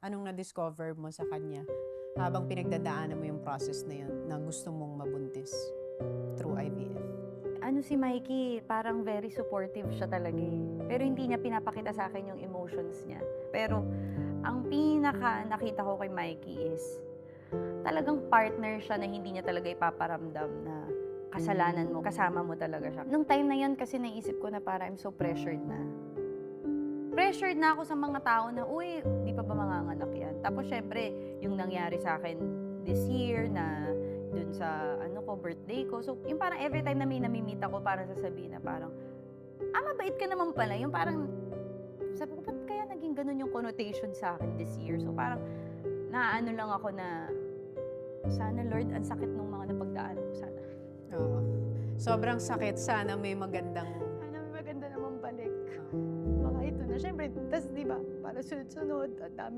Anong na-discover mo sa kanya habang pinagdadaanan mo yung process na yun na gusto mong mabuntis through IVF? Ano si Mikey, parang very supportive siya talaga eh. Pero hindi niya pinapakita sa akin yung emotions niya. Pero ang pinaka nakita ko kay Mikey is talagang partner siya na hindi niya talaga ipaparamdam na kasalanan mo, kasama mo talaga siya. Nung time na yun kasi naisip ko na parang I'm so pressured na. Pressured na ako sa mga tao na, uy, di pa ba manganganak yan? Tapos syempre, yung nangyari sa akin this year na dun sa birthday ko. So, yung parang every time na may namimit ako, parang sasabihin na parang, mabait ka naman pala. Yung parang, sabi ko, ba't kaya naging ganun yung connotation sa akin this year? So, parang, naano lang ako na, sana Lord, ang sakit nung mga napagdaan ko, sana. Oo. Sobrang sakit. Sana may magandang... Sana may maganda naman balik. Baka ito na. Siyempre, tas di ba, para sunod-sunod, at dami